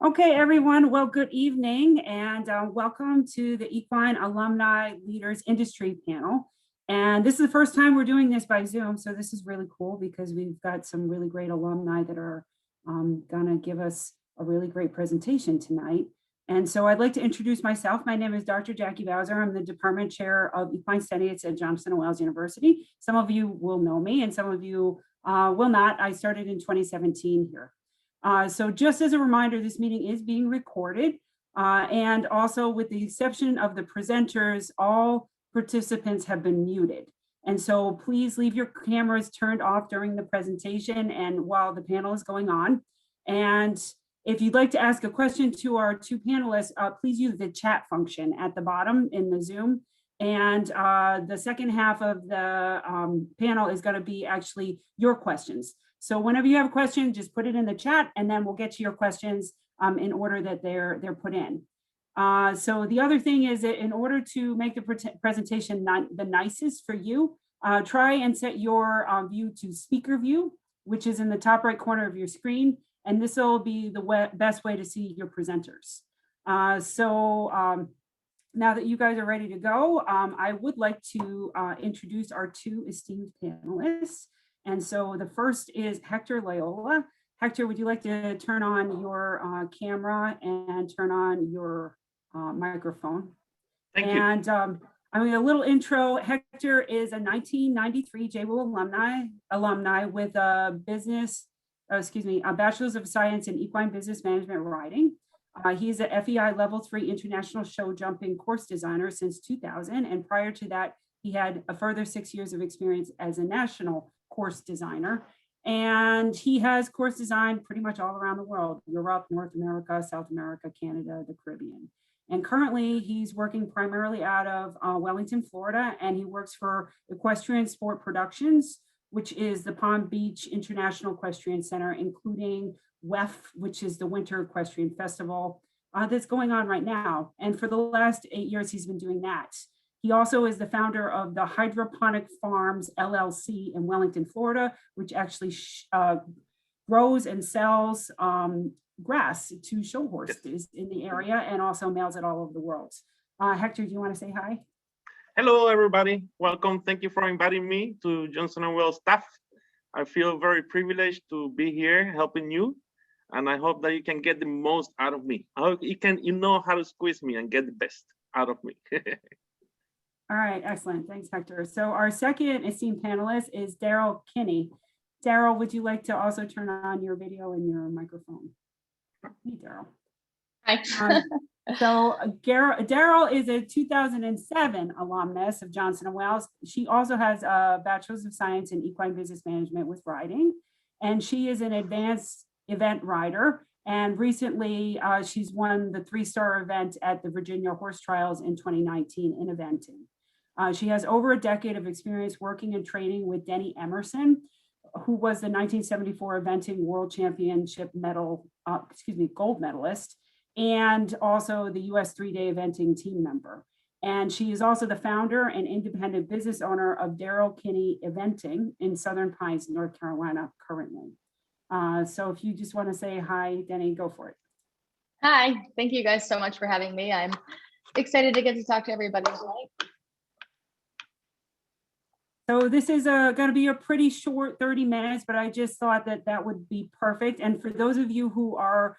Okay, everyone. Well, good evening and welcome to the Equine Alumni Leaders Industry Panel. And this is the first time we're doing this by Zoom, so this is really cool because we've got some really great alumni that are going to give us a really great presentation tonight. And so I'd like to introduce myself. My name is Dr. Jackie Bowser. I'm the Department Chair of Equine Studies at Johnson & Wales University. Some of you will know me and some of you will not. I started in 2017 here. So just as a reminder, this meeting is being recorded, and also with the exception of the presenters, all participants have been muted. And so please leave your cameras turned off during the presentation and while the panel is going on. And if you'd like to ask a question to our two panelists, please use the chat function at the bottom in the Zoom. And the second half of the panel is going to be actually your questions. So whenever you have a question, just put it in the chat and then we'll get to your questions in order that they're put in. So the other thing is that in order to make the presentation the nicest for you, try and set your view to speaker view, which is in the top right corner of your screen. And this will be the best way to see your presenters. Now that you guys are ready to go, I would like to introduce our two esteemed panelists. And so the first is Hector Loyola. Hector, would you like to turn on your camera and turn on your microphone? Thank you. And I mean, a little intro. Hector is a 1993 JWU alumni with a Bachelor's of Science in Equine Business Management Riding. He's a FEI Level 3 International Show Jumping Course Designer since 2000. And prior to that, he had a further 6 years of experience as a national course designer. And he has course designed pretty much all around the world: Europe, North America, South America, Canada, the Caribbean. And currently he's working primarily out of Wellington, Florida, and he works for Equestrian Sport Productions, which is the Palm Beach International Equestrian Center, including WEF, which is the Winter Equestrian Festival that's going on right now. And for the last 8 years, he's been doing that. He also is the founder of the Hydroponic Farms LLC in Wellington, Florida, which actually grows and sells grass to show horses in the area and also mails it all over the world. Hector, do you want to say hi? Hello, everybody. Welcome. Thank you for inviting me to Johnson & Wales staff. I feel very privileged to be here helping you, and I hope that you can get the most out of me. I hope you know how to squeeze me and get the best out of me. All right, excellent. Thanks, Hector. So our second esteemed panelist is Daryl Kinney. Daryl, would you like to also turn on your video and your microphone? Hey, Daryl. Hi. So Daryl is a 2007 alumnus of Johnson & Wales. She also has a Bachelor's of Science in Equine Business Management with riding, and she is an advanced event rider. And recently, she's won the 3-star event at the Virginia Horse Trials in 2019 in eventing. She has over a decade of experience working and training with Denny Emerson, who was the 1974 Eventing World Championship gold medalist, and also the US 3-day eventing team member. And she is also the founder and independent business owner of Daryl Kinney Eventing in Southern Pines, North Carolina, currently. So if you just want to say hi, Denny, go for it. Hi, thank you guys so much for having me. I'm excited to get to talk to everybody tonight. So this is going to be a pretty short 30 minutes, but I just thought that would be perfect. And for those of you who are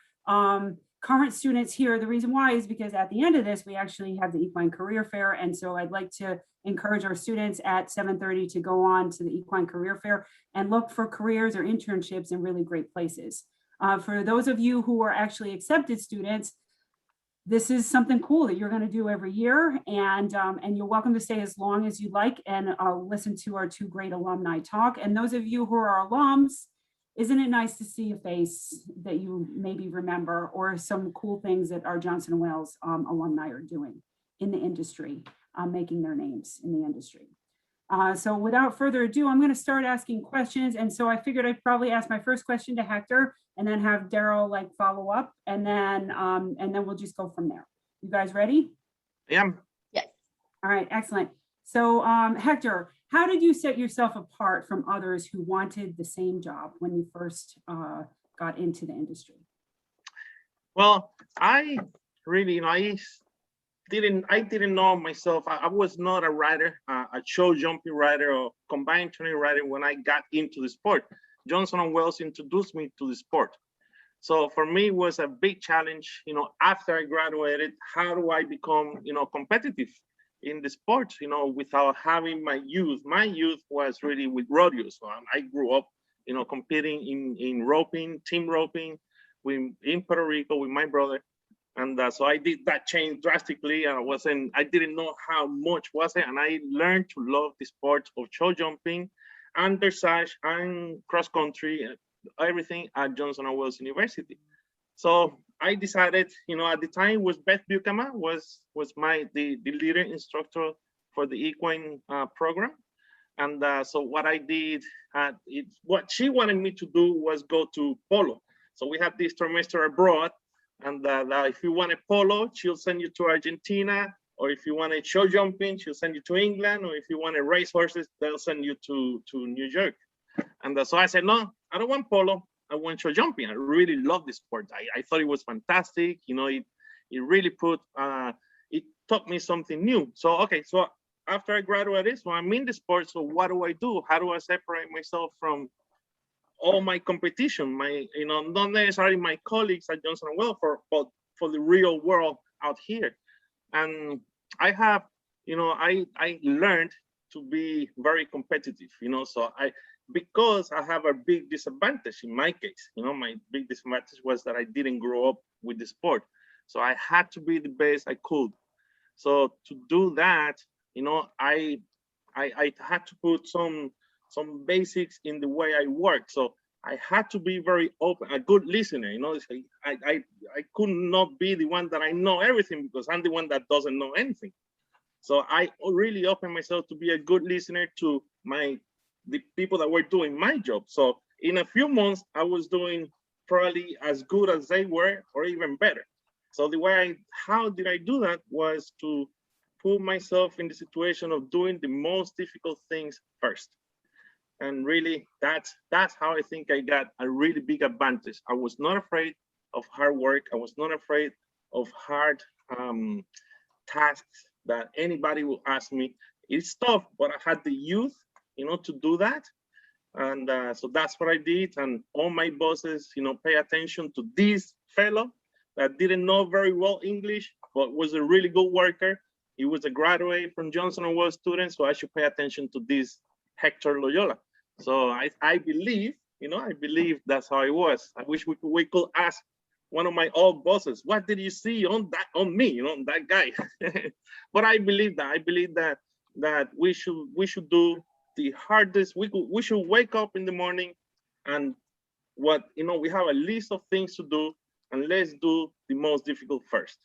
current students here, the reason why is because at the end of this, we actually have the Equine Career Fair. And so I'd like to encourage our students at 7:30 to go on to the Equine Career Fair and look for careers or internships in really great places. For those of you who are actually accepted students, this is something cool that you're going to do every year, and you're welcome to stay as long as you'd like and listen to our two great alumni talk. And those of you who are alums, isn't it nice to see a face that you maybe remember, or some cool things that our Johnson & Wales alumni are doing in the industry, making their names in the industry. So without further ado, I'm going to start asking questions. And so I figured I'd probably ask my first question to Hector and then have Daryl follow up, and then we'll just go from there. You guys ready? Yeah. Yes. All right, excellent. So Hector, how did you set yourself apart from others who wanted the same job when you first got into the industry? Well, I really, I didn't know myself. I was not a rider, a show jumping rider or combined training rider when I got into the sport. Johnson and Wells introduced me to the sport. So for me, it was a big challenge, after I graduated, how do I become, competitive in the sport, without having my youth. My youth was really with rodeos. So I grew up, competing in roping, team roping, in Puerto Rico with my brother. And so I did that change drastically. And I didn't know how much was it. And I learned to love the sport of show jumping and dressage and cross country, everything at Johnson and Wales University. So I decided, at the time was Beth Buchanan was the leader instructor for the Equine program. And so what I did, what she wanted me to do was go to polo. So we had this trimester abroad, and if you want a polo, she'll send you to Argentina, or if you want a show jumping, she'll send you to England, or if you want a race horses, they'll send you to New York. And so I said, no, I don't want polo. I want show jumping. I really love this sport. I thought it was fantastic. It really it taught me something new. So, okay, so after I graduated, so I'm in the sport. So what do I do? How do I separate myself from all my competition? Not necessarily my colleagues at Johnson & Wales, but for the real world out here. And I have, I learned to be very competitive, so because I have a big disadvantage in my case, my big disadvantage was that I didn't grow up with the sport. So I had to be the best I could. So to do that, I had to put some basics in the way I work. So I had to be very open, a good listener. I could not be the one that I know everything, because I'm the one that doesn't know anything. So I really opened myself to be a good listener to the people that were doing my job. So in a few months, I was doing probably as good as they were, or even better. So how did I do that was to put myself in the situation of doing the most difficult things first. And really, that's how I think I got a really big advantage. I was not afraid of hard work. I was not afraid of hard tasks that anybody will ask me. It's tough, but I had the youth, to do that. And so that's what I did. And all my bosses, pay attention to this fellow that didn't know very well English, but was a really good worker. He was a graduate from Johnson & Wales student, so I should pay attention to this Hector Loyola. So I believe, I believe that's how it was. I wish we could ask one of my old bosses, what did you see on me, that guy? But I believe that we should do the hardest. We should wake up in the morning, and we have a list of things to do, and let's do the most difficult first.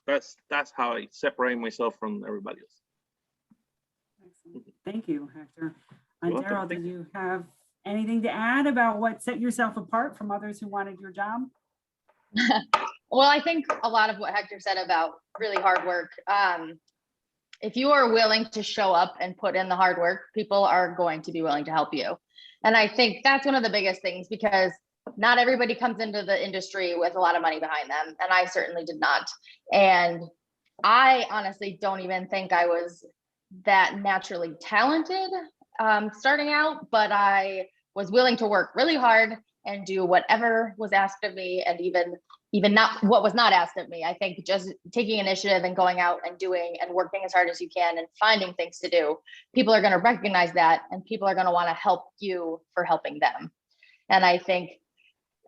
That's how I separate myself from everybody else. Excellent. Thank you, Hector. Daryl, did you have anything to add about what set yourself apart from others who wanted your job? Well, I think a lot of what Hector said about really hard work. If you are willing to show up and put in the hard work, people are going to be willing to help you. And I think that's one of the biggest things, because not everybody comes into the industry with a lot of money behind them. And I certainly did not. And I honestly don't even think I was that naturally talented starting out, but I was willing to work really hard and do whatever was asked of me, and even not what was not asked of me. I think just taking initiative and going out and doing and working as hard as you can and finding things to do, people are going to recognize that, and people are going to want to help you for helping them. And I think,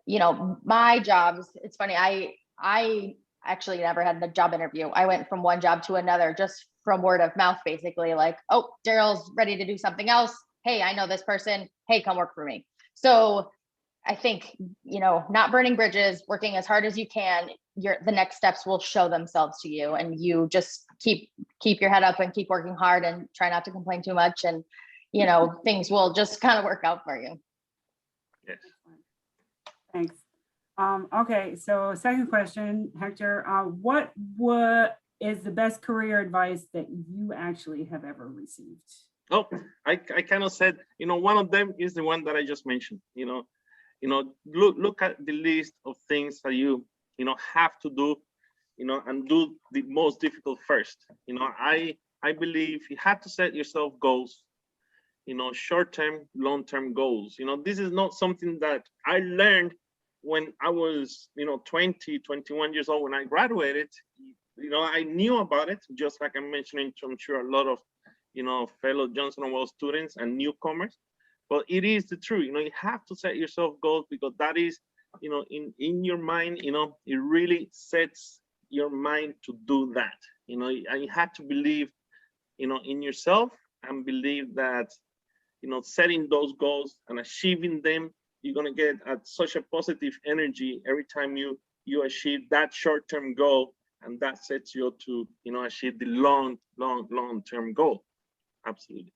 my jobs, it's funny, I actually never had a job interview. I went from one job to another just from word of mouth, basically, like, oh, Daryl's ready to do something else. Hey, I know this person. Hey, come work for me. So I think, not burning bridges, working as hard as you can, the next steps will show themselves to you, and you just keep your head up and keep working hard and try not to complain too much. And, things will just kind of work out for you. Yes. Thanks. Okay, so second question, Hector, what is the best career advice that you actually have ever received? Oh, I kind of said, one of them is the one that I just mentioned. Look at the list of things that you have to do, and do the most difficult first. I believe you have to set yourself goals, short-term, long-term goals. This is not something that I learned when I was, 20, 21 years old when I graduated. I knew about it, just like I'm mentioning to, I'm sure, a lot of, fellow Johnson & Wales students and newcomers. But it is the truth. You have to set yourself goals, because that is, in your mind, it really sets your mind to do that. And you have to believe, in yourself, and believe that, setting those goals and achieving them, you're gonna get such a positive energy every time you achieve that short-term goal, and that sets you up to, achieve the long-term goal. Absolutely.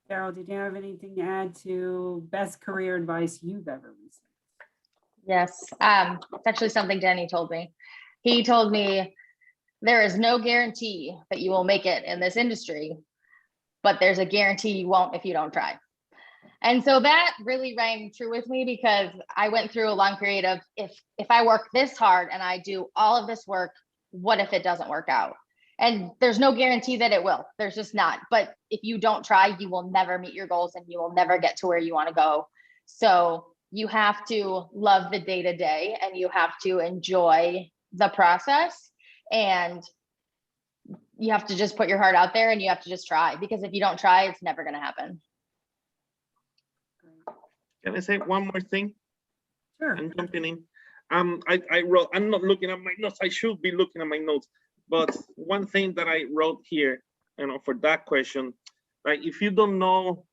Daryl, did you have anything to add to best career advice you've ever received? Yes, it's actually something Danny told me. He told me there is no guarantee that you will make it in this industry, but there's a guarantee you won't if you don't try. And so that really rang true with me, because I went through a long period of, if I work this hard and I do all of this work, what if it doesn't work out? And there's no guarantee that it will. There's just not. But if you don't try, you will never meet your goals, and you will never get to where you want to go. So you have to love the day-to-day, and you have to enjoy the process, and you have to just put your heart out there, and you have to just try, because if you don't try, it's never going to happen. Can I say one more thing? Sure. I'm jumping in. I wrote, I'm not looking at my notes. I should be looking at my notes. But one thing that I wrote here, for that question, like, if you don't know,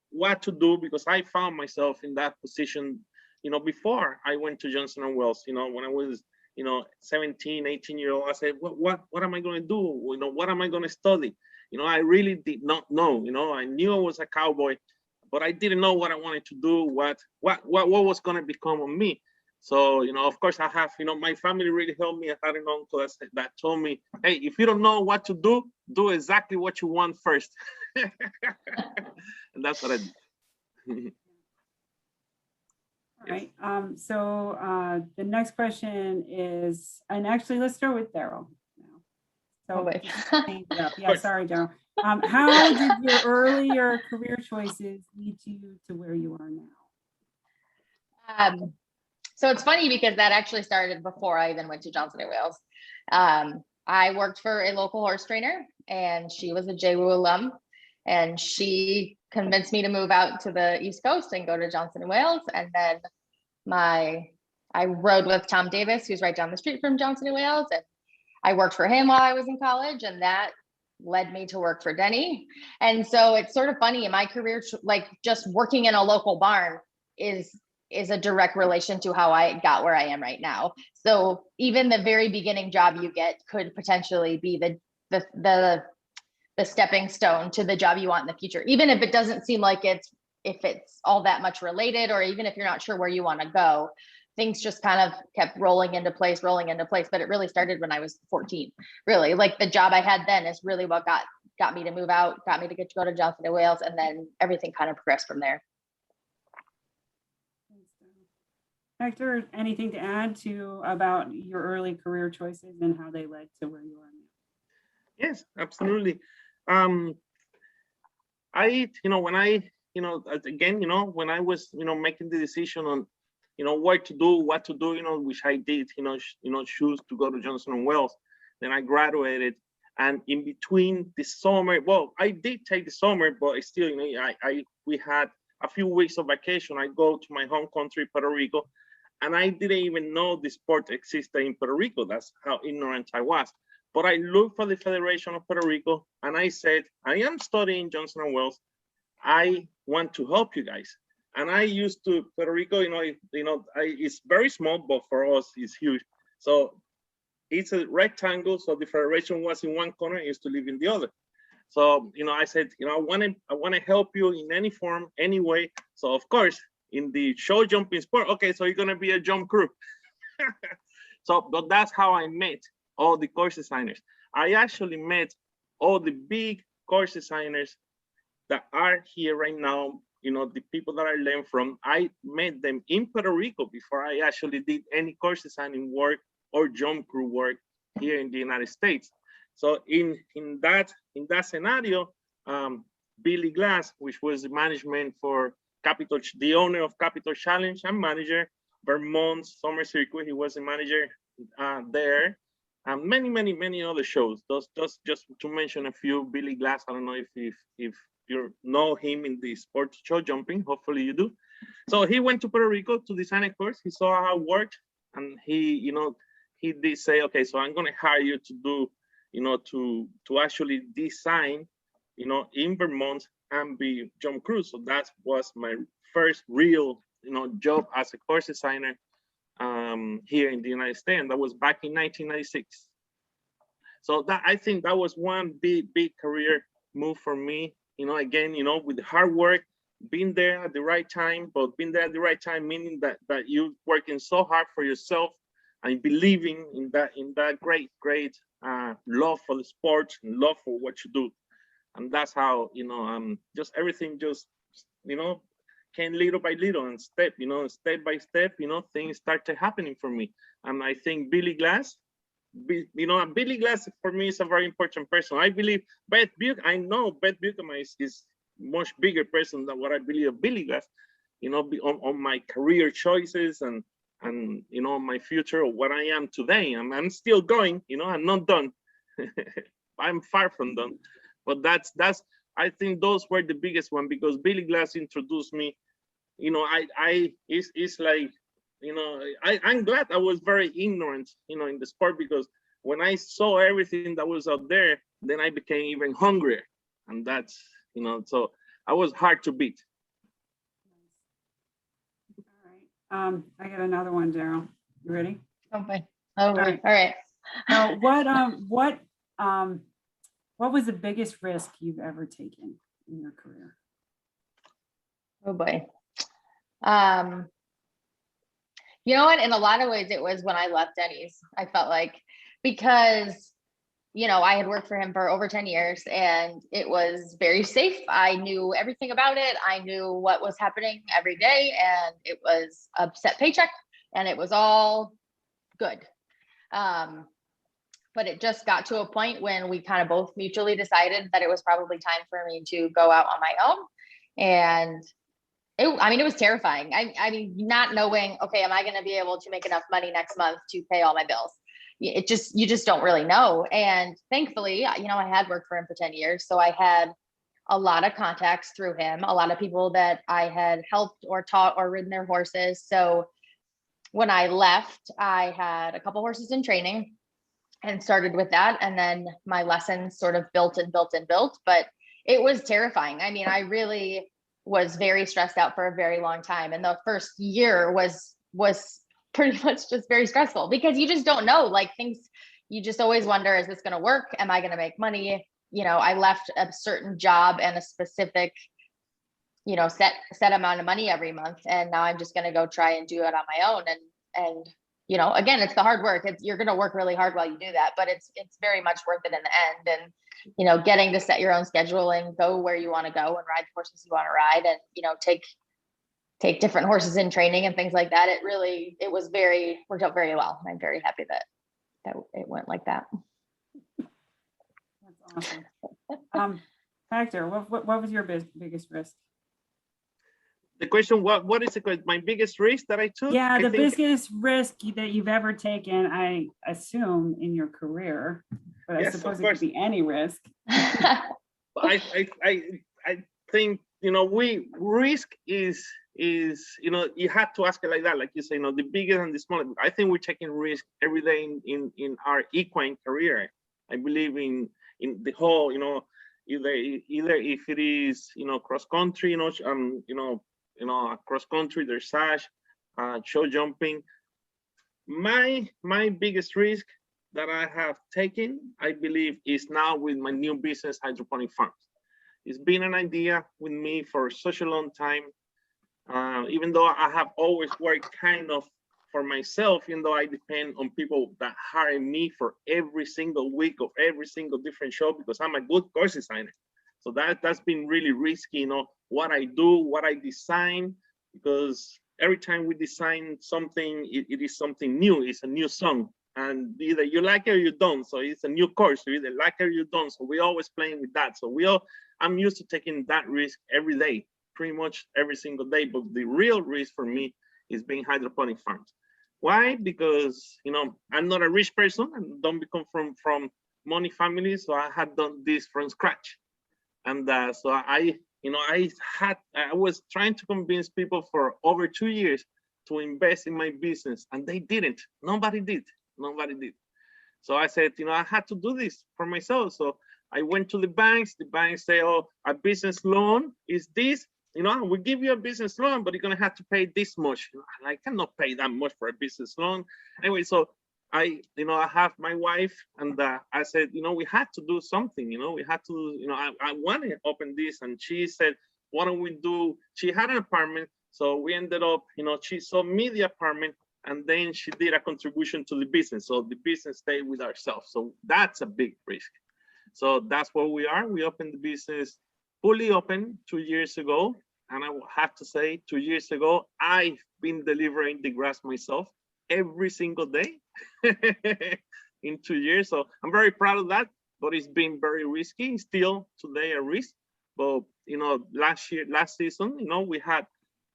what to do, because I found myself in that position, before I went to Johnson & Wales, when I was, 17, 18 year old, I said, what am I going to do? What am I going to study? I really did not know. I knew I was a cowboy, but I didn't know what I wanted to do, what was going to become of me. So, of course, I have, my family really helped me. I had an uncle that told me, hey, if you don't know what to do exactly what you want first. And that's what I did. All right. So the next question is, and actually, let's start with Daryl now. So, wait. Yeah, sorry, Daryl. How did your earlier career choices lead you to where you are now? So it's funny, because that actually started before I even went to Johnson & Wales. I worked for a local horse trainer, and she was a JWU alum, and she convinced me to move out to the East Coast and go to Johnson & Wales. And then I rode with Tom Davis, who's right down the street from Johnson & Wales, and I worked for him while I was in college, and that led me to work for Denny. And so it's sort of funny, in my career, like, just working in a local barn is a direct relation to how I got where I am right now. So even the very beginning job you get could potentially be the stepping stone to the job you want in the future, even if it doesn't seem like it's all that much related, or even if you're not sure where you want to go. Things just kind of kept rolling into place, but it really started when I was 14. Really, like, the job I had then is really what got me to move out, got me to get to go to Johnson & Wales, and then everything kind of progressed from there. Hector, anything to add about your early career choices and how they led to where you are now? Yes, absolutely. When I was, making the decision on, what to do, which I did, choose to go to Johnson & Wales. Then I graduated, and in between the summer, well, I did take the summer, but still, we had a few weeks of vacation. I go to my home country, Puerto Rico, and I didn't even know the sport existed in Puerto Rico. That's how ignorant I was. But I looked for the Federation of Puerto Rico, and I said, I am studying Johnson & Wales. I want to help you guys. And I used to, Puerto Rico, it's very small, but for us, it's huge. So it's a rectangle. So the Federation was in one corner, I used to live in the other. So, I said, I want to help you in any form, any way. So of course, in the show jumping sport, okay, so you're going to be a jump crew. But that's how I met all the course designers. I actually met all the big course designers that are here right now, the people that I learned from, I met them in Puerto Rico before I actually did any course designing work or jump crew work here in the United States. So in that scenario, Billy Glass, which was the management for the owner of Capital Challenge and manager, Vermont Summer Circuit, he was the manager there, and many other shows. Those just to mention a few. Billy Glass, I don't know if you know him in the sports show jumping, hopefully you do. So he went to Puerto Rico to design a course. He saw how it worked, and he did say, okay, so I'm gonna hire you to do, to actually design, in Vermont and be jump crew. So that was my first real, job as a course designer here in the United States, and that was back in 1996. So that, I think that was one big career move for me. Again, with hard work, being there at the right time, but being there at the right time meaning that you're working so hard for yourself and believing in that great love for the sport and love for what you do. And that's how, just everything just, came little by little and step by step, things started happening for me. And I think Billy Glass, Billy Glass for me is a very important person. I believe I know Beth Buchanan is much bigger person than what I believe of Billy Glass, on my career choices and my future, or what I am today. I'm still going, I'm not done. I'm far from done. But that's I think those were the biggest one, because Billy Glass introduced me. It's like, I'm glad I was very ignorant, in the sport, because when I saw everything that was out there, then I became even hungrier. And that's, so I was hard to beat. All right. I got another one, Daryl. You ready? Okay. All right. Now, what was the biggest risk you've ever taken in your career? Oh boy. You know what? In a lot of ways, it was when I left Denny's. I felt like, because, I had worked for him for over 10 years and it was very safe. I knew everything about it. I knew what was happening every day, and it was a set paycheck and it was all good. But it just got to a point when we kind of both mutually decided that it was probably time for me to go out on my own. And it was terrifying. I mean, not knowing, okay, am I going to be able to make enough money next month to pay all my bills? You just don't really know. And thankfully, I had worked for him for 10 years. So I had a lot of contacts through him, a lot of people that I had helped or taught or ridden their horses. So when I left, I had a couple horses in training and started with that. And then my lessons sort of built, but it was terrifying. I mean, I really was very stressed out for a very long time. And the first year was pretty much just very stressful, because you just don't know, like, things, you just always wonder, is this going to work? Am I going to make money? I left a certain job and a specific, set amount of money every month. And now I'm just going to go try and do it on my own. And again, it's the hard work. You're going to work really hard while you do that, but it's very much worth it in the end. And, getting to set your own schedule and go where you want to go and ride the horses you want to ride, and, take different horses in training and things like that. It worked out very well. And I'm very happy that it went like that. That's awesome. Hector, what was your biggest risk? The question, what is my biggest risk that I took? Yeah, the biggest risk that you've ever taken, I assume, in your career, but I suppose it could be any risk. I think, risk is, you have to ask it like that. Like you say, the biggest and the smallest. I think we're taking risk every day in our equine career. I believe in the whole, either if it is, cross country, cross country, dressage, show jumping. My biggest risk that I have taken, I believe, is now with my new business, hydroponic farms. It's been an idea with me for such a long time. Even though I have always worked kind of for myself, even though I depend on people that hire me for every single week of every single different show, because I'm a good course designer. So that's been really risky, what I do, what I design, because every time we design something, it is something new. It's a new song, and either you like it or you don't. So it's a new course. You either like it or you don't. So we're always playing with that. So I'm used to taking that risk every day, pretty much every single day. But the real risk for me is being hydroponic farms. Why? Because I'm not a rich person and don't become from money family. So I had done this from scratch, and so I was trying to convince people for over 2 years to invest in my business, and they didn't. Nobody did. So I said, I had to do this for myself. So I went to the banks. The banks say, oh, a business loan is this. We give you a business loan, but you're going to have to pay this much. I cannot pay that much for a business loan. Anyway, so I have my wife, and I said, we had to do something. We had to, I want to open this. And she said, why don't we do, she had an apartment. So we ended up, she sold me the apartment, and then she did a contribution to the business. So the business stayed with ourselves. So that's a big risk. So that's where we are. We opened the business fully open 2 years ago. And I have to say, 2 years ago, I've been delivering the grass myself every single day in 2 years. So I'm very proud of that, but it's been very risky. Still today a risk. But last season, we had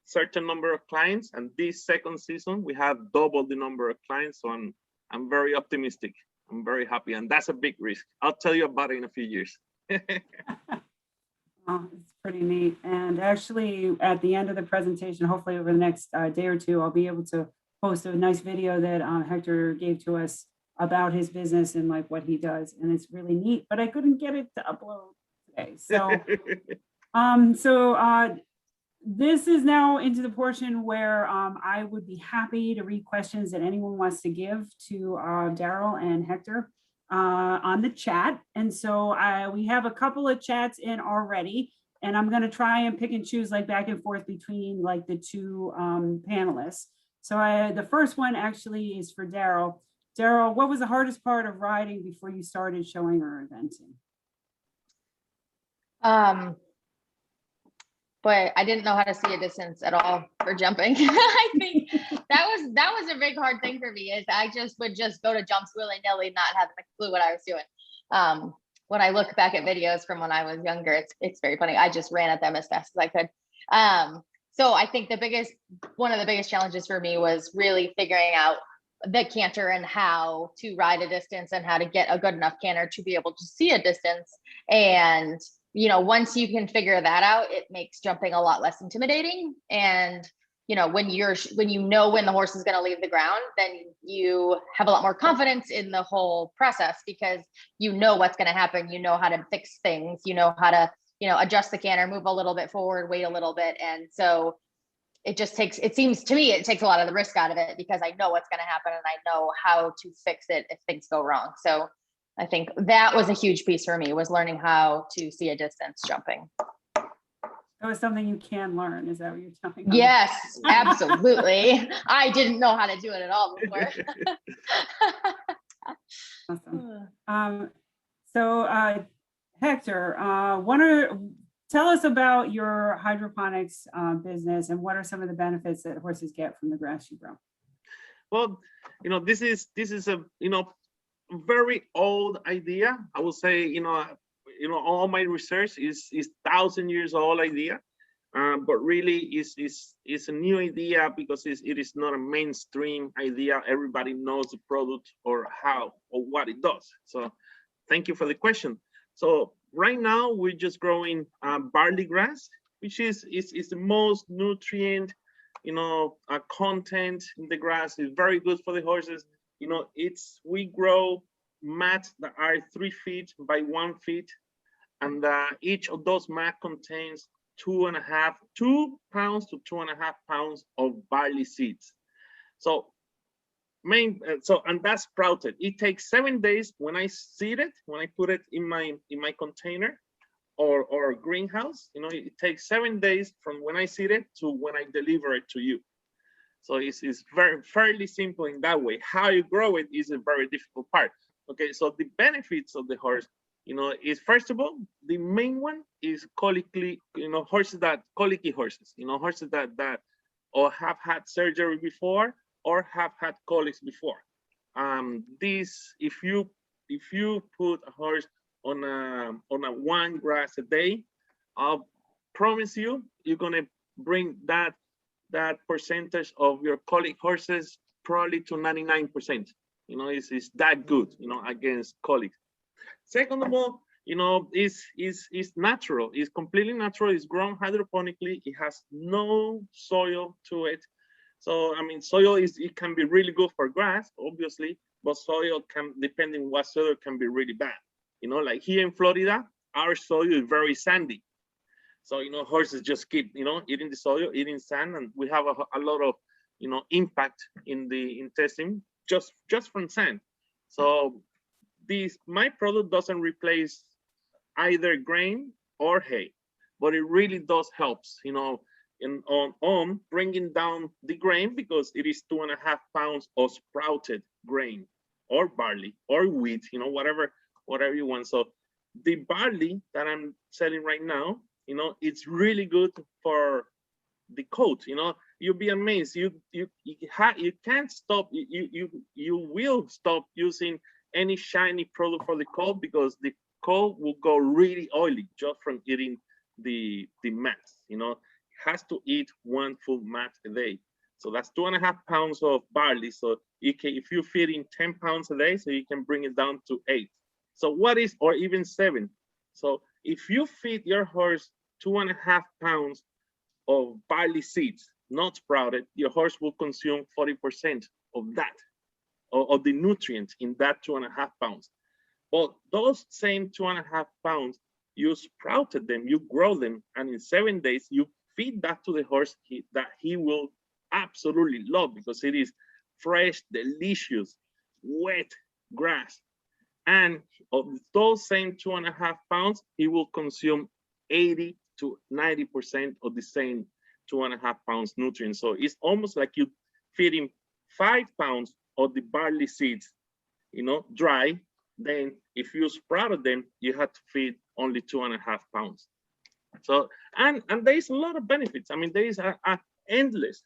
certain number of clients, and this second season we have double the number of clients. So I'm very optimistic. I'm very happy, and that's a big risk. I'll tell you about it in a few years. Oh, it's pretty neat. And actually, at the end of the presentation, hopefully over the next day or two, I'll be able to post a nice video that Hector gave to us about his business and like what he does. And it's really neat, but I couldn't get it to upload today. So, this is now into the portion where I would be happy to read questions that anyone wants to give to Daryl and Hector on the chat. And so we have a couple of chats in already, and I'm going to try and pick and choose like back and forth between like the two panelists. So the first one actually is for Daryl. Daryl, what was the hardest part of riding before you started showing or eventing? But I didn't know how to see a distance at all for jumping. I think that was a big hard thing for me, is I would go to jumps willy-nilly, not having a clue what I was doing. When I look back at videos from when I was younger, it's very funny. I just ran at them as fast as I could. So I think one of the biggest challenges for me was really figuring out the canter and how to ride a distance and how to get a good enough canter to be able to see a distance. And once you can figure that out, it makes jumping a lot less intimidating. And, when when the horse is going to leave the ground, then you have a lot more confidence in the whole process, because what's going to happen. You know how to fix things, how to, adjust the canter, move a little bit forward, wait a little bit. And so it seems to me, it takes a lot of the risk out of it, because I know what's going to happen and I know how to fix it if things go wrong. So I think that was a huge piece for me, was learning how to see a distance jumping. That was something you can learn. Is that what you're telling me? Yes, absolutely. I didn't know how to do it at all before. Awesome. So Hector, tell us about your hydroponics business, and what are some of the benefits that horses get from the grass you grow? Well, this is a very old idea. I will say, all my research is 1,000 years old idea, but really is a new idea, because it is not a mainstream idea. Everybody knows the product or how or what it does. So thank you for the question. So right now we're just growing barley grass, which is the most nutrient content in the grass. Is very good for the horses. We grow mats that are 3 feet by 1 feet, and each of those mats contains 2 pounds to 2.5 pounds of barley seeds. So and that's sprouted. It takes 7 days when I seed it, when I put it in my container or greenhouse. It takes 7 days from when I seed it to when I deliver it to you. So it's fairly simple in that way. How you grow it is a very difficult part. Okay, so the benefits of the horse is first of all, the main one is colicky, horses that colicky horses, horses that or have had surgery before or have had colics before. This, if you put a horse on a one grass a day, I'll promise you, you're gonna bring that percentage of your colic horses probably to 99%. It's that good, against colics. Second of all, is natural. It's completely natural. It's grown hydroponically. It has no soil to it. So I mean, soil it can be really good for grass, obviously, but soil can, depending what soil, can be really bad. Like here in Florida, our soil is very sandy. So horses just keep eating the soil, eating sand, and we have a lot of impact in the intestine just from sand. So my product doesn't replace either grain or hay, but it really does helps on bringing down the grain, because it is 2.5 pounds of sprouted grain or barley or wheat, whatever you want. So the barley that I'm selling right now, it's really good for the coat. You'll be amazed. You can't stop. You will stop using any shiny product for the coat, because the coat will go really oily just from eating the mats. It has to eat 1 full mat a day. So that's 2.5 pounds of barley. So if you're feeding 10 pounds a day, so you can bring it down to 8. So or even 7. So if you feed your horse 2.5 pounds of barley seeds, not sprouted, your horse will consume 40% of that, of the nutrients in that 2.5 pounds. But those same 2.5 pounds, you sprouted them, you grow them, and in 7 days, you feed that to the horse that he will absolutely love, because it is fresh, delicious, wet grass. And of those same 2.5 pounds, he will consume 80 to 90% of the same 2.5 pounds nutrients. So it's almost like you feed him 5 pounds of the barley seeds, dry. Then if you sprouted them, you had to feed only 2.5 pounds. So, and there's a lot of benefits. I mean, there is a endless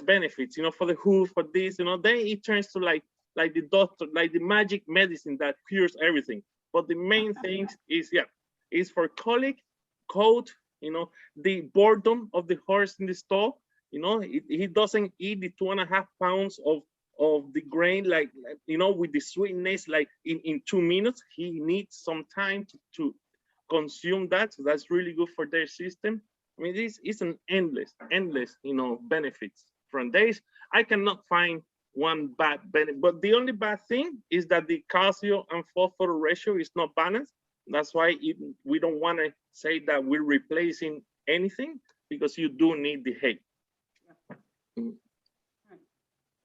benefits, for the hoof, for this, then it turns to like the doctor, like the magic medicine that cures everything. But the main thing is for colic, coat, the boredom of the horse in the stall. He doesn't eat the 2.5 pounds of the grain, like with the sweetness, like in 2 minutes. He needs some time to consume that. So that's really good for their system. I mean, this is an endless, benefits from this. I cannot find one bad benefit, but the only bad thing is that the calcium and phosphorus ratio is not balanced. That's why we don't want to say that we're replacing anything, because you do need the hay. Yep.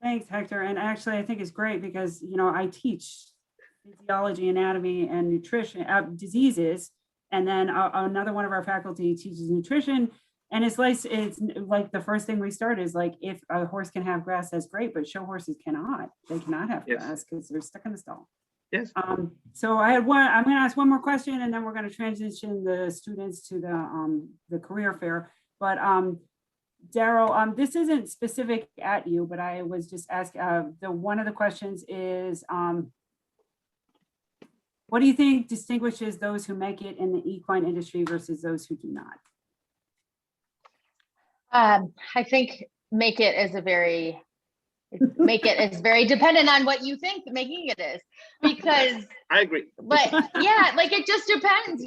Thanks, Hector. And actually, I think it's great because, I teach physiology, anatomy, and nutrition, diseases. And then another one of our faculty teaches nutrition. And it's like the first thing we start is like, if a horse can have grass, that's great, but show horses cannot. They cannot have grass because they're stuck in the stall. Yes. So I'm going to ask one more question, and then we're going to transition the students to the career fair. But Daryl, this isn't specific at you, but I was just asking, one of the questions is, what do you think distinguishes those who make it in the equine industry versus those who do not? I think make it is very dependent on what you think making it is, because I agree. But yeah, like it just depends.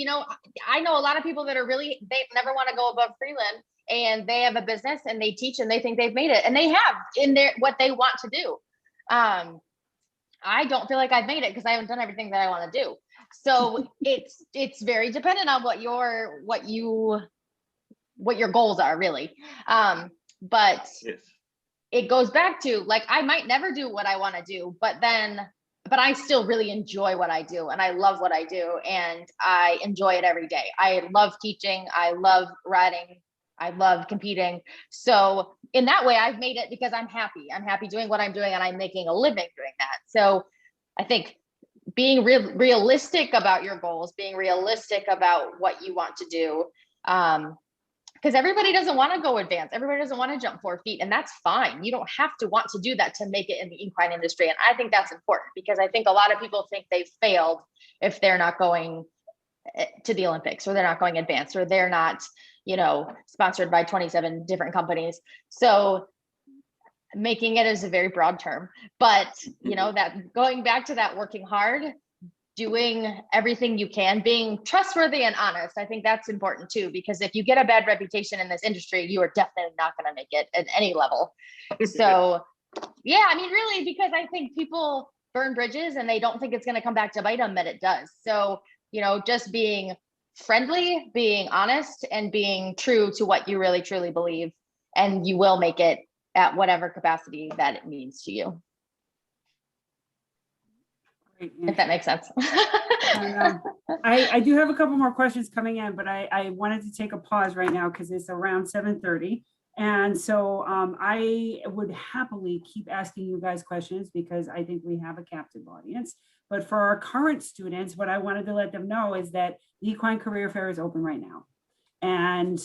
I know a lot of people that are they never want to go above prelim, and they have a business and they teach and they think they've made it, and they have in what they want to do. I don't feel like I've made it because I haven't done everything that I want to do. So it's very dependent on what your goals are, really. But yes, it goes back to, like, I might never do what I want to do, but I still really enjoy what I do, and I love what I do, and I enjoy it every day. I love teaching. I love riding. I love competing. So in that way, I've made it because I'm happy. I'm happy doing what I'm doing, and I'm making a living doing that. So I think being realistic about your goals, being realistic about what you want to do. Because everybody doesn't want to go advanced. Everybody doesn't want to jump 4 feet, and that's fine. You don't have to want to do that to make it in the equine industry. And I think that's important, because I think a lot of people think they've failed if they're not going to the Olympics, or they're not going advanced, or they're not, you know, sponsored by 27 different companies. So making it is a very broad term, but you know, that going back to that, working hard, doing everything you can, being trustworthy and honest. I think that's important too, because if you get a bad reputation in this industry, you are definitely not going to make it at any level. So yeah, I mean, really, because I think people burn bridges and they don't think it's going to come back to bite them, but it does. So, you know, just being friendly, being honest, and being true to what you really truly believe, and you will make it at whatever capacity that it means to you. Great If that makes sense. I do have a couple more questions coming in, but I wanted to take a pause right now because it's around 7:30. And so I would happily keep asking you guys questions, because I think we have a captive audience. But for our current students, what I wanted to let them know is that the Equine Career Fair is open right now. And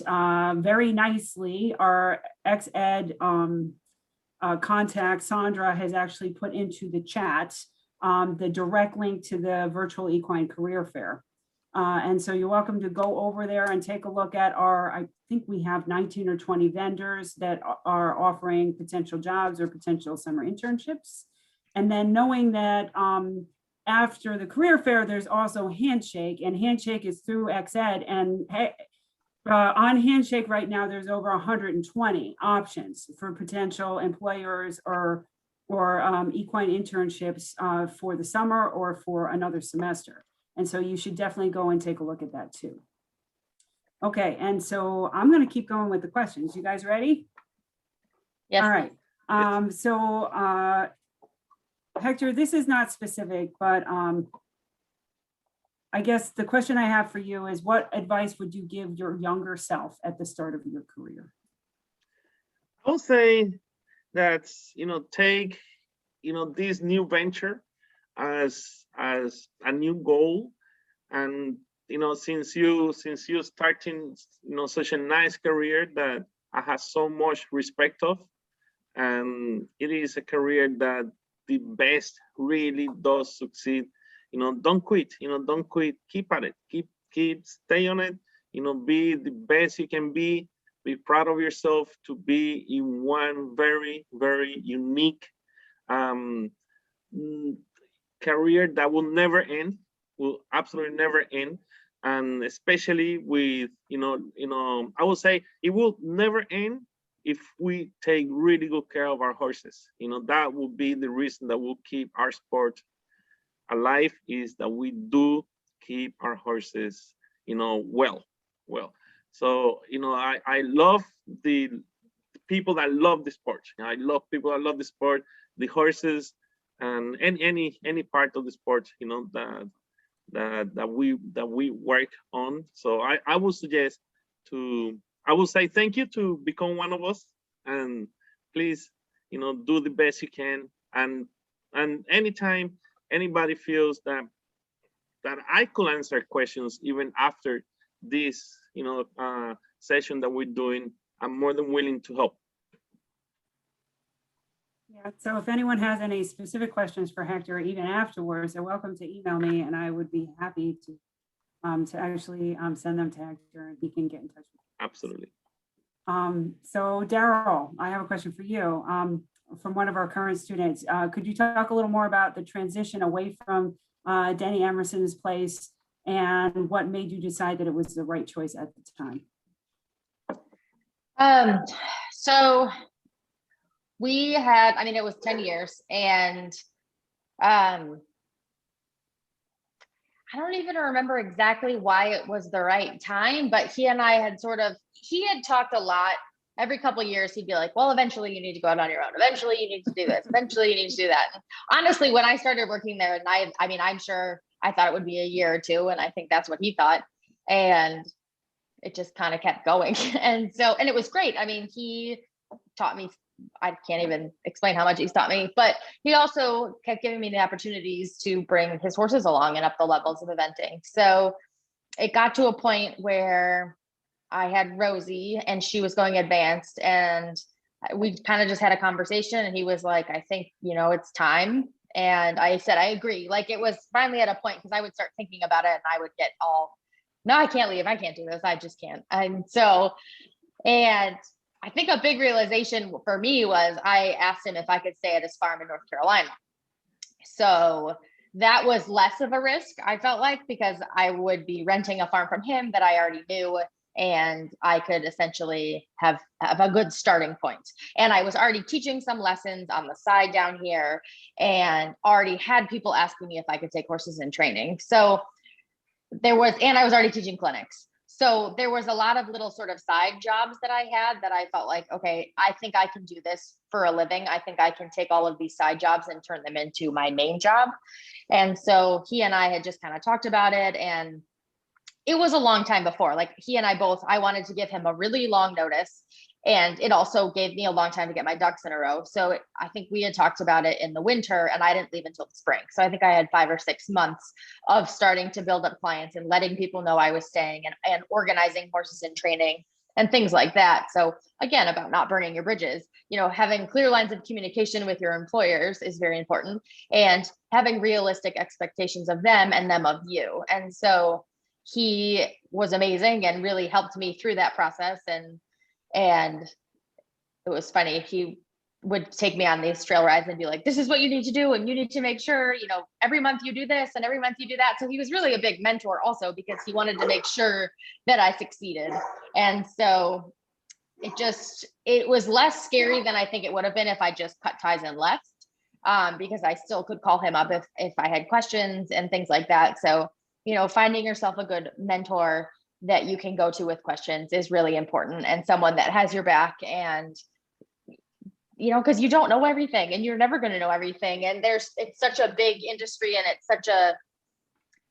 very nicely, our ex-ed contact, Sandra, has actually put into the chat the direct link to the virtual Equine Career Fair. And so you're welcome to go over there and take a look at our, I think we have 19 or 20 vendors that are offering potential jobs or potential summer internships. And then knowing that after the career fair, there's also Handshake, and Handshake is through ex-ed, and on Handshake right now, there's over 120 options for potential employers or equine internships for the summer or for another semester. And so you should definitely go and take a look at that too. Okay, and so I'm going to keep going with the questions. You guys ready? Yes. All right. Hector, this is not specific, but I guess the question I have for you is, what advice would you give your younger self at the start of your career? I would say that, take, this new venture as a new goal. And, since you starting, such a nice career that I have so much respect of, and it is a career that the best really does succeed. Don't quit, don't quit, keep at it, keep stay on it, be the best you can be proud of yourself to be in one very, very unique career that will never end, will absolutely never end. And especially with, I would say it will never end if we take really good care of our horses. That will be the reason that will keep our sport alive, is that we do keep our horses, well. So, I love the people that love the sport. I love people that love the sport, the horses, and any part of the sport, that we work on. So I would suggest I will say thank you to become one of us, and please, do the best you can. And anytime anybody feels that I could answer questions even after this, session that we're doing, I'm more than willing to help. Yeah, so if anyone has any specific questions for Hector, even afterwards, they're welcome to email me, and I would be happy to actually send them to Hector, and he can get in touch with you. Absolutely. So Daryl, I have a question for you from one of our current students. Could you talk a little more about the transition away from Denny Emerson's place, and what made you decide that it was the right choice at the time? So we had, it was 10 years, and I don't even remember exactly why it was the right time, but he and I had he had talked a lot. Every couple of years, he'd be like, well, eventually you need to go out on your own. Eventually you need to do this. Eventually you need to do that. And honestly, when I started working there, and I'm sure I thought it would be a year or two, and I think that's what he thought. And it just kind of kept going. And it was great. He taught me I can't even explain how much he's taught me, but he also kept giving me the opportunities to bring his horses along and up the levels of eventing. So it got to a point where I had Rosie and she was going advanced, and we kind of just had a conversation, and he was like, I think, it's time. And I said, I agree. Like, it was finally at a point, because I would start thinking about it and I would get all, no, I can't leave. I can't do this. I just can't. And I think a big realization for me was I asked him if I could stay at his farm in North Carolina. So that was less of a risk, I felt like, because I would be renting a farm from him that I already knew, and I could essentially have a good starting point. And I was already teaching some lessons on the side down here, and already had people asking me if I could take horses in training. So and I was already teaching clinics. So there was a lot of little sort of side jobs that I had that I felt like, okay, I think I can do this for a living. I think I can take all of these side jobs and turn them into my main job. And so he and I had just kind of talked about it, and it was a long time before. Like, he and I both, I wanted to give him a really long notice, and it also gave me a long time to get my ducks in a row. So I think we had talked about it in the winter, and I didn't leave until the spring. So I think I had 5 or 6 months of starting to build up clients and letting people know I was staying, and organizing horses in training and things like that. So again, about not burning your bridges, having clear lines of communication with your employers is very important, and having realistic expectations of them and them of you. And so he was amazing and really helped me through that process. And it was funny. He would take me on these trail rides and be like, this is what you need to do. And you need to make sure, every month you do this and every month you do that. So he was really a big mentor also, because he wanted to make sure that I succeeded. And so it was less scary than I think it would have been if I just cut ties and left, because I still could call him up if I had questions and things like that. So, finding yourself a good mentor that you can go to with questions is really important, and someone that has your back. And because you don't know everything, and you're never going to know everything, and it's such a big industry, and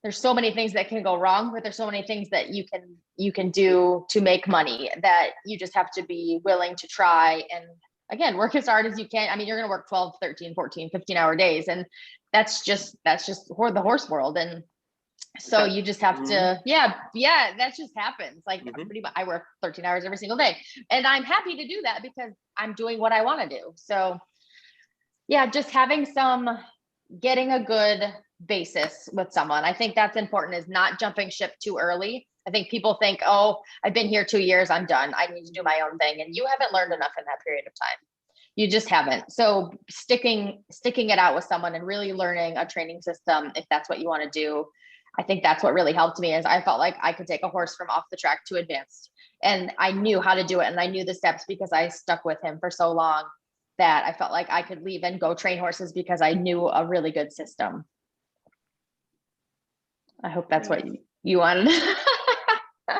there's so many things that can go wrong, but there's so many things that you can do to make money, that you just have to be willing to try, and again, work as hard as you can. I mean, you're going to work 12, 13, 14, 15-hour days, and that's just the horse world. And so you just have to, that just happens. Like, I work 13 hours every single day, and I'm happy to do that because I'm doing what I want to do. So yeah, just getting a good basis with someone. I think that's important, is not jumping ship too early. I think people think, oh, I've been here 2 years, I'm done, I need to do my own thing. And you haven't learned enough in that period of time. You just haven't. So sticking it out with someone and really learning a training system, if that's what you want to do. I think that's what really helped me, is I felt like I could take a horse from off the track to advanced, and I knew how to do it, and I knew the steps because I stuck with him for so long, that I felt like I could leave and go train horses because I knew a really good system. I hope that's what you wanted.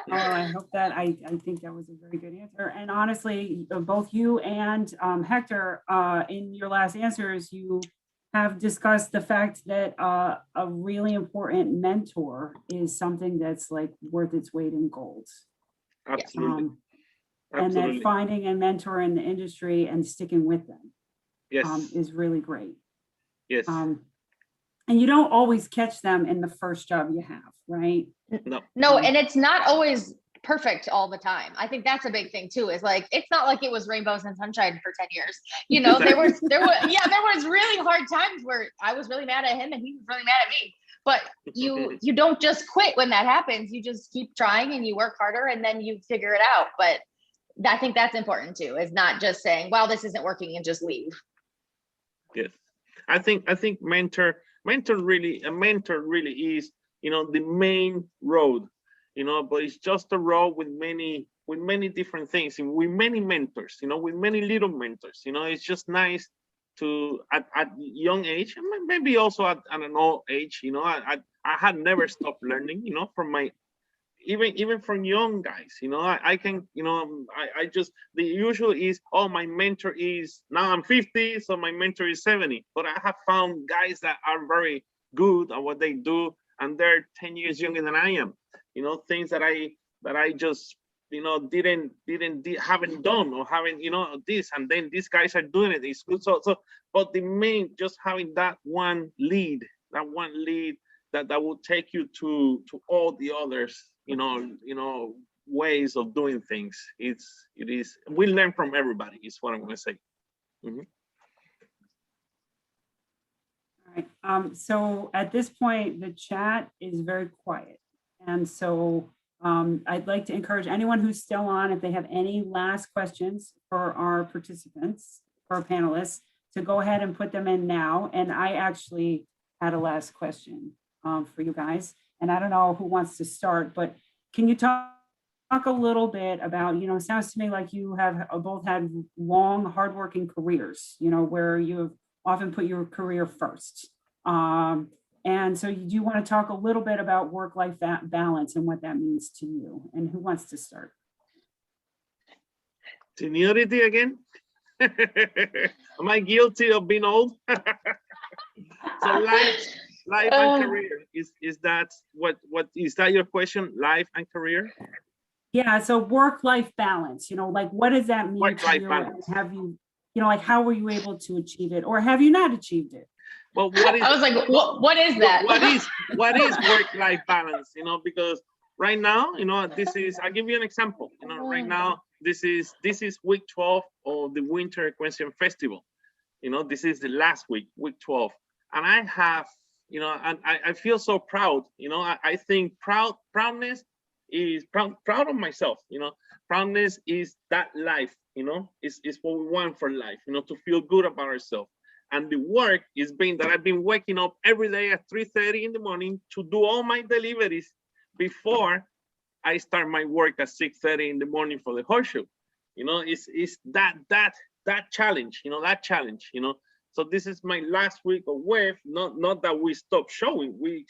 I hope that, I think that was a very good answer. And honestly, both you and Hector, in your last answers, you have discussed the fact that a really important mentor is something that's like worth its weight in gold. Absolutely. And that finding a mentor in the industry and sticking with them is really great. Yes. And you don't always catch them in the first job you have, right? No, and it's not always perfect all the time. I think that's a big thing too, is like, it's not like it was rainbows and sunshine for 10 years. There was really hard times where I was really mad at him and he was really mad at me. But you don't just quit when that happens. You just keep trying and you work harder, and then you figure it out. But I think that's important too, is not just saying, well, this isn't working, and just leave. Yes. I think a mentor really is, the main road, but it's just a road with many different things, and with many mentors, with many little mentors. It's just nice to at young age, and maybe also at an old age. I had never stopped learning, from my even from young guys. I can, I just, the usual is, oh, my mentor is, now I'm 50, so my mentor is 70. But I have found guys that are very good at what they do, and they're 10 years younger than I am. Things that I just haven't done or haven't, this, and then these guys are doing it. It's good. So, but the main, just having that one lead that will take you to all the others, ways of doing things. It is, we learn from everybody, is what I'm going to say. Mhm. All right. So at this point, the chat is very quiet. And so I'd like to encourage anyone who's still on, if they have any last questions for our participants, for our panelists, to go ahead and put them in now. And I actually had a last question for you guys. And I don't know who wants to start, but can you talk a little bit about, it sounds to me like you have both had long, hardworking careers, where you have often put your career first. And so you do want to talk a little bit about work-life balance and what that means to you, and who wants to start? Seniority again? Am I guilty of being old? So life and career, is that what is that your question? Life and career? Yeah, so work-life balance, like what does that mean to Work-life you? balance. Have you, like how were you able to achieve it, or have you not achieved it? Well, what is, I was like, what is that? What is work-life balance? Because right now, this is, I'll give you an example. Right now, this is week 12 of the Winter Equestrian Festival. This is the last week 12. And I have, and I feel so proud. I think proudness is proud of myself. Proudness is that life, is what we want for life, to feel good about ourselves. And the work is being that I've been waking up every day at 3:30 in the morning to do all my deliveries before I start my work at 6:30 in the morning for the horseshoe. It's that challenge, that challenge, So this is my last week of WEF, not that we stop showing. We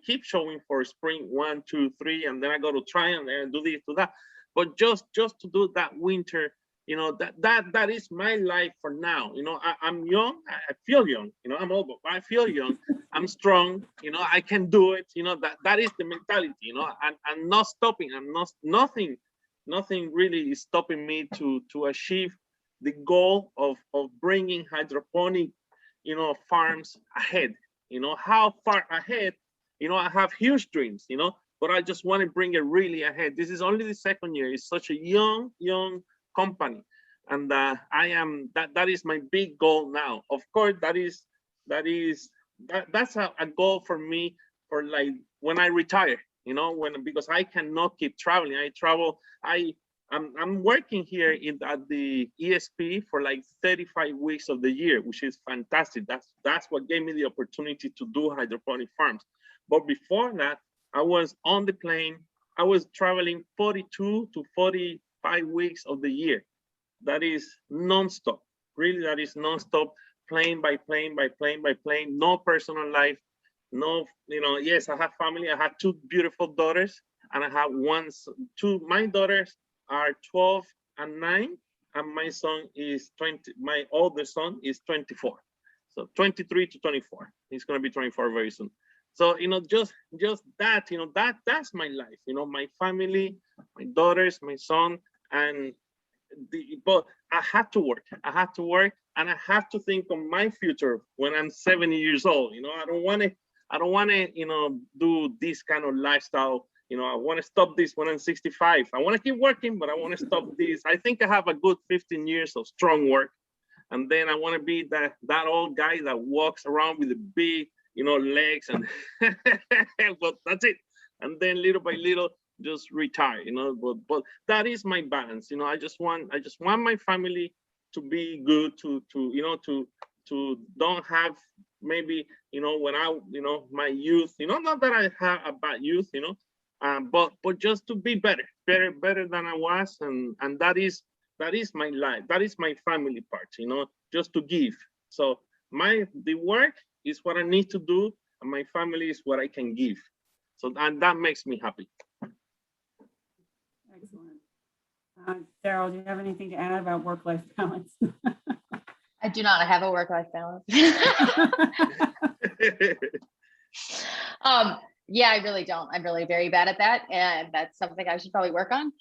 keep showing for spring 1, 2, 3, and then I go to try and then do this, do that. But just to do that winter, that is my life for now. I'm young, I feel young, I'm old, but I feel young, I'm strong, I can do it, that is the mentality, I'm not stopping, nothing really is stopping me to achieve the goal of bringing hydroponic, farms ahead. How far ahead, I have huge dreams, but I just want to bring it really ahead. This is only the second year. It's such a young company, and that is my big goal now. Of course, that's a goal for me for like when I retire, because I cannot keep traveling. I'm working here at the ESP for like 35 weeks of the year, which is fantastic. That's what gave me the opportunity to do hydroponic farms. But before that, I was on the plane. I was traveling 42 to 45 weeks of the year. That is nonstop. Really, that is nonstop. Plane by plane by plane by plane. No personal life. No, yes, I have family. I have 2 beautiful daughters, and I have my daughters are 12 and 9, and my son is 20. My older son is 24. So 23 to 24. He's going to be 24 very soon. So, just that, that's my life, my family, my daughters, my son, but I have to work, and I have to think of my future when I'm 70 years old. I don't want to, do this kind of lifestyle. I want to stop this when I'm 65. I want to keep working, but I want to stop this. I think I have a good 15 years of strong work. And then I want to be that old guy that walks around with the big, legs, and but that's it. And then little by little, just retire, but that is my balance. I just want my family to be good, to don't have maybe, when I, my youth, not that I have a bad youth, but just to be better than I was. And that is my life. That is my family part, just to give. So the work is what I need to do, and my family is what I can give. So, and that makes me happy. Excellent. Daryl, do you have anything to add about work-life balance? I do not have a work-life balance. Yeah, I really don't. I'm really very bad at that. And that's something I should probably work on.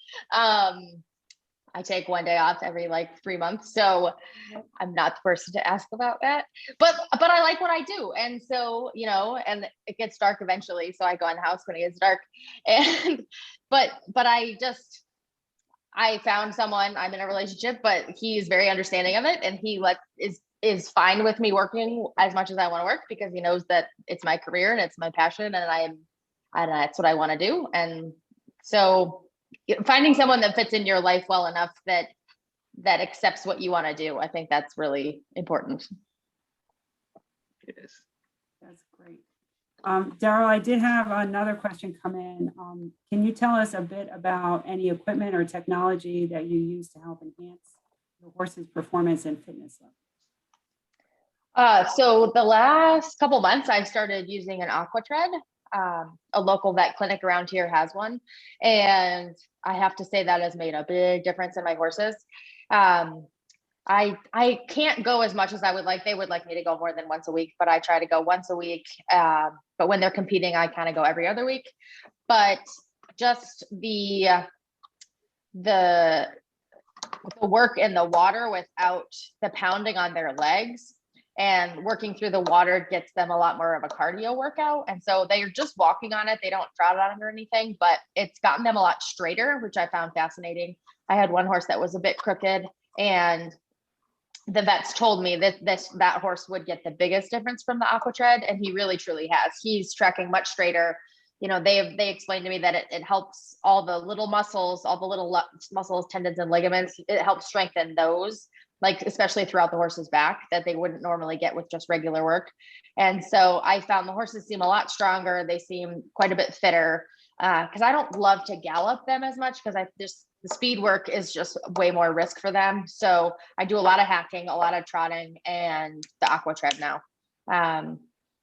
I take one day off every like 3 months. So I'm not the person to ask about that, but I like what I do. And so, you know, and it gets dark eventually. So I go in the house when it gets dark. And, but I found someone, I'm in a relationship, but he's very understanding of it. And he is fine with me working as much as I want to work, because he knows that it's my career and it's my passion, and that's what I want to do. And so finding someone that fits in your life well enough that accepts what you want to do, I think that's really important. Yes. That's great. Daryl, I did have another question come in. Can you tell us a bit about any equipment or technology that you use to help enhance your horse's performance and fitness level? So the last couple months, I've started using an Equestre. A local vet clinic around here has one, and I have to say that has made a big difference in my horses. I can't go as much as I would like. They would like me to go more than once a week, but I try to go once a week. But when they're competing, I kind of go every other week. But just the work in the water without the pounding on their legs, and working through the water gets them a lot more of a cardio workout. And so they're just walking on it. They don't trot on it or anything, but it's gotten them a lot straighter, which I found fascinating. I had one horse that was a bit crooked, and the vets told me that that horse would get the biggest difference from the Equestre, and he really truly has. He's tracking much straighter. You know, they explained to me that it helps all the little muscles, muscles, tendons, and ligaments. It helps strengthen those, like especially throughout the horse's back, that they wouldn't normally get with just regular work. And so I found the horses seem a lot stronger. They seem quite a bit fitter, because I don't love to gallop them as much, because the speed work is just way more risk for them. So I do a lot of hacking, a lot of trotting, and the Equestre now.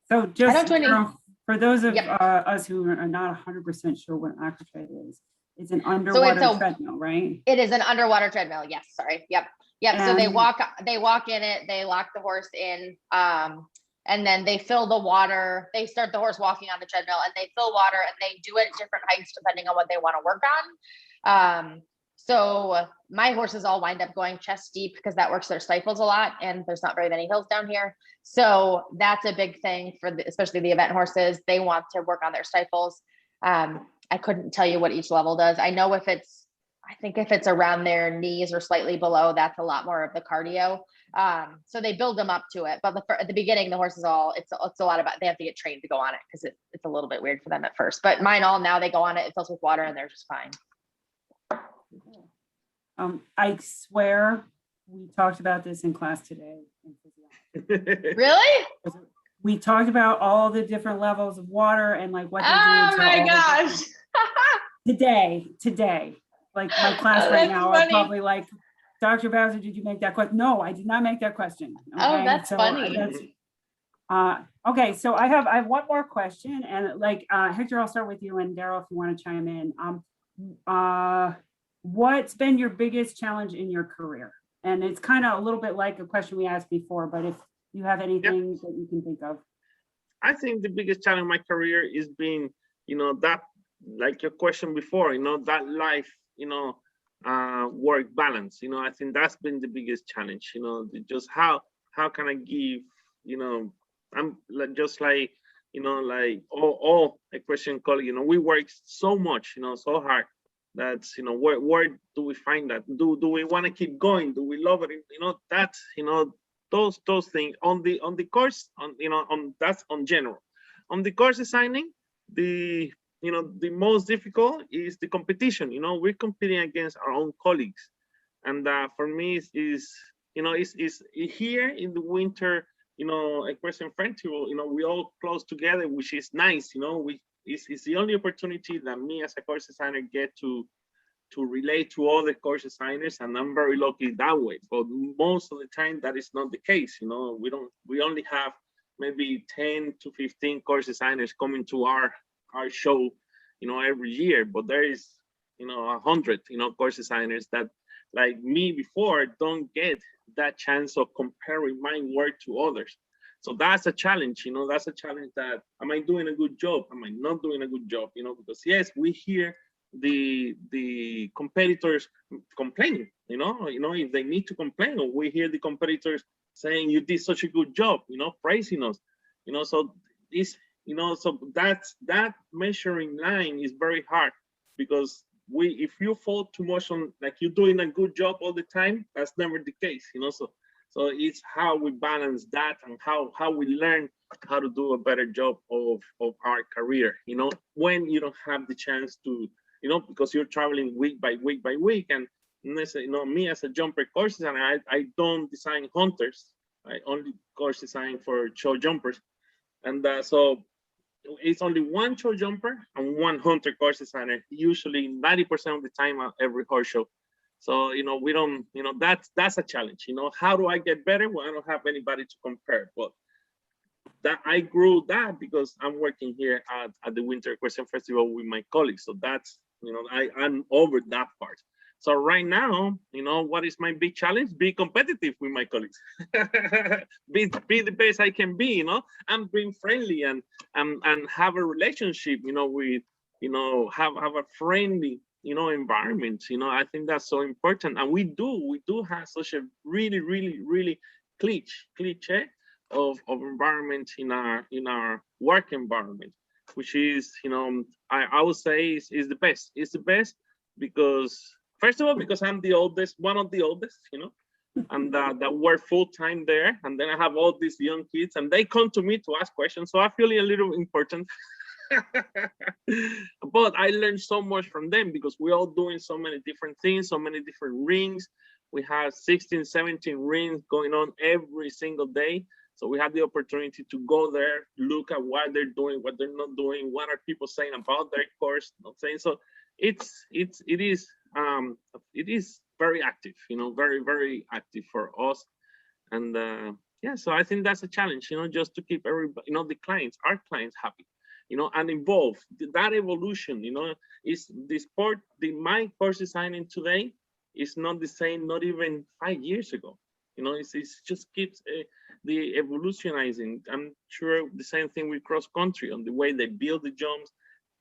So just I don't do any, for those of Yep. us who are not 100% sure what an Equestre is, it's an underwater treadmill, right? It is an underwater treadmill. Yes. Sorry. Yep. So they walk in it, they lock the horse in, and then they fill the water. They start the horse walking on the treadmill, and they fill water, and they do it at different heights depending on what they want to work on. So my horses all wind up going chest deep, because that works their stifles a lot, and there's not very many hills down here. So that's a big thing for especially the event horses. They want to work on their stifles. I couldn't tell you what each level does. I know if it's around their knees or slightly below, that's a lot more of the cardio. So they build them up to it. But at the beginning, the horses it's a lot about, they have to get trained to go on it, because it's a little bit weird for them at first. But mine now they go on it, it fills with water, and they're just fine. I swear we talked about this in class today. Really? We talked about all the different levels of water and like what they do. Oh my gosh. Today, like my class right now, I'm probably like, Dr. Bowser, did you make that question? No, I did not make that question. Okay? Oh, that's funny. Okay, so I have one more question, and like Hector, I'll start with you, and Daryl, if you want to chime in. What's been your biggest challenge in your career? And it's kind of a little bit like a question we asked before, but if you have anything that you can think of. I think the biggest challenge in my career is being, that, like your question before, that life, work balance. I think that's been the biggest challenge, just how can I give, I'm just like, like all equestrian colleagues, we work so much, so hard. That's, where do we find that? Do we want to keep going? Do we love it? That's, those things on the course, that's on general. On the course designing, the most difficult is the competition. We're competing against our own colleagues, and for me is here in the winter, equestrian festival, we all close together, which is nice. It's the only opportunity that me as a course designer get to relate to other course designers, and I'm very lucky that way. But most of the time that is not the case. We only have maybe 10 to 15 course designers coming to our show, every year. But there is 100 course designers that, like me before, don't get that chance of comparing my work to others. So that's a challenge, that's a challenge that, am I doing a good job? Am I not doing a good job? Because yes, we hear the competitors complaining, if they need to complain, or we hear the competitors saying you did such a good job, praising us, so this, so that measuring line is very hard, because if you fall too much on like you're doing a good job all the time, that's never the case, so it's how we balance that, and how we learn how to do a better job of our career, when you don't have the chance to, because you're traveling week by week by week. And me as a jumper course designer, I don't design hunters. I only course design for show jumpers. And so it's only one show jumper and one hunter course designer, usually 90% of the time at every horse show. So, we don't, that's a challenge. How do I get better? Well, I don't have anybody to compare. But that I grew that because I'm working here at the Winter Equestrian Festival with my colleagues. So that's, I'm over that part. So right now, what is my big challenge? Be competitive with my colleagues. be the best I can be, and being friendly and have a relationship, with, have a friendly, environment. I think that's so important. And we do have such a really, really, really cliche of environment in our work environment, which is, I would say is the best. It's the best because, first of all, because I'm the oldest, one of the oldest, and that work full time there. And then I have all these young kids and they come to me to ask questions. So I feel a little important. But I learned so much from them because we're all doing so many different things, so many different rings. We have 16, 17 rings going on every single day. So we have the opportunity to go there, look at what they're doing, what they're not doing, what are people saying about their course, not saying. So it is very active, very, very active for us. And yeah, so I think that's a challenge, just to keep everybody, the clients, our clients happy, and involved. That evolution, is the sport, my course designing today is not the same, not even 5 years ago. It just keeps the evolutionizing. I'm sure the same thing with cross country on the way they build the jumps.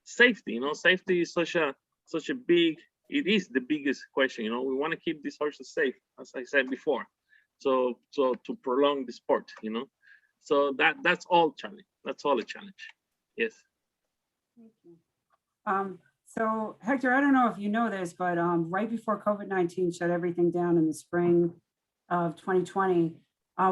Safety, safety is such a big, it is the biggest question. We want to keep these horses safe, as I said before. So to prolong the sport, so that's all challenge. That's all a challenge. Yes. Thank you. So Hector, I don't know if you know this, but right before COVID-19 shut everything down in the spring of 2020,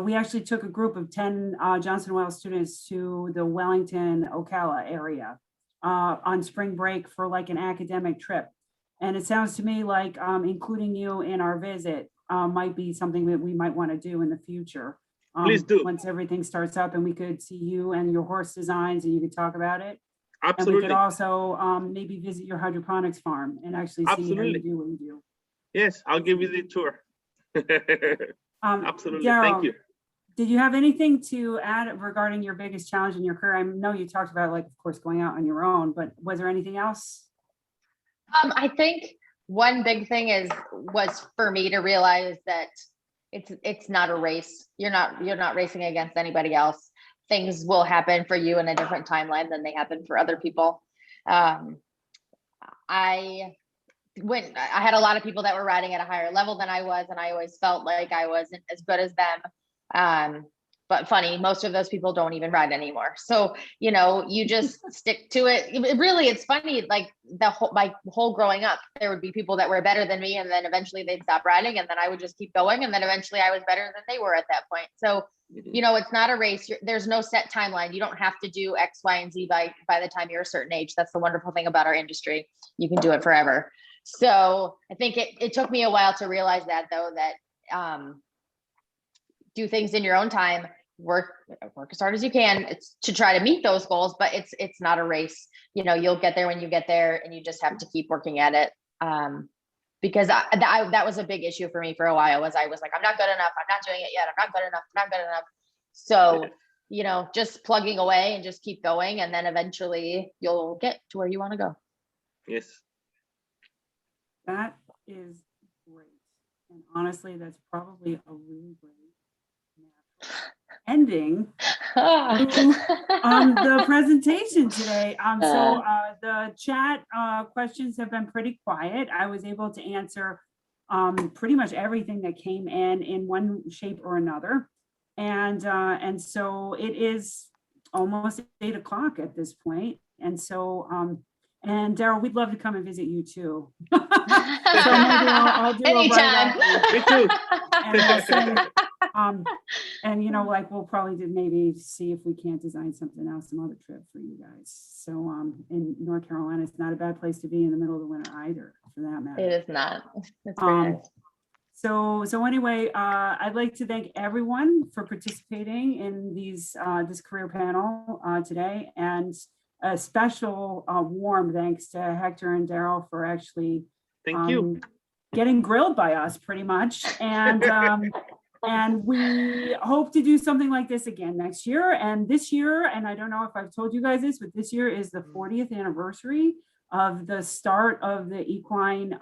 we actually took a group of 10 Johnson Wales students to the Wellington, Ocala area on spring break for like an academic trip. And it sounds to me like including you in our visit might be something that we might want to do in the future. Please do. Once everything starts up and we could see you and your horse designs and you could talk about it. Absolutely. And we could also maybe visit your hydroponics farm and actually see Absolutely. how you do what you do. Yes, I'll give you the tour. Absolutely. Daryl, thank you. Did you have anything to add regarding your biggest challenge in your career? I know you talked about, like, of course, going out on your own, but was there anything else? I think one big thing was for me to realize that it's not a race. You're not racing against anybody else. Things will happen for you in a different timeline than they happen for other people. I had a lot of people that were riding at a higher level than I was, and I always felt like I wasn't as good as them. But funny, most of those people don't even ride anymore. So, you just stick to it. It's funny, like my whole growing up, there would be people that were better than me, and then eventually they'd stop riding, and then I would just keep going. And then eventually I was better than they were at that point. So, it's not a race. There's no set timeline. You don't have to do X, Y, and Z by the time you're a certain age. That's the wonderful thing about our industry. You can do it forever. So I think it took me a while to realize that, though, that do things in your own time, work as hard as you can. It's to try to meet those goals, but it's not a race. You'll get there when you get there, and you just have to keep working at it. Because that was a big issue for me for a while. I was like, I'm not good enough. I'm not doing it yet. I'm not good enough. I'm not good enough. So, just plugging away and just keep going, and then eventually you'll get to where you want to go. Yes. That is great. And honestly, that's probably a really great ending The presentation today. The chat questions have been pretty quiet. I was able to answer pretty much everything that came in one shape or another. And so it is almost 8 o'clock at this point. And so, and Daryl, we'd love to come and visit you too. So maybe I'll do Anytime. Me too. and we'll send, and you know, like we'll probably maybe see if we can't design something else, some other trip for you guys. So in North Carolina, it's not a bad place to be in the middle of the winter either, for that matter. It is not. It's very nice. So anyway, I'd like to thank everyone for participating in this career panel today, and a special warm thanks to Hector and Daryl for actually Thank you. getting grilled by us pretty much. And we hope to do something like this again next year. And this year, and I don't know if I've told you guys this, but this year is the 40th anniversary of the start of the equine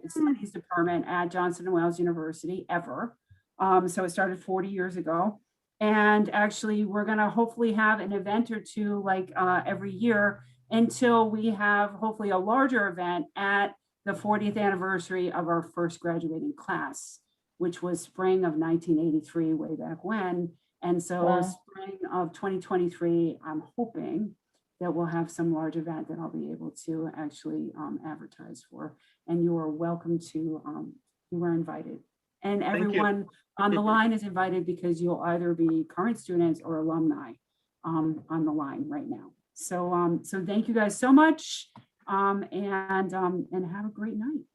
studies department at Johnson & Wales University ever. So it started 40 years ago. And actually, we're going to hopefully have an event or two like every year until we have hopefully a larger event at the 40th anniversary of our first graduating class, which was spring of 1983, way back when. And so Wow. Spring of 2023, I'm hoping that we'll have some large event that I'll be able to actually advertise for. And you are welcome to, you are invited. And Thank you. everyone on the line is invited, because you'll either be current students or alumni on the line right now. So, so thank you guys so much, and have a great night.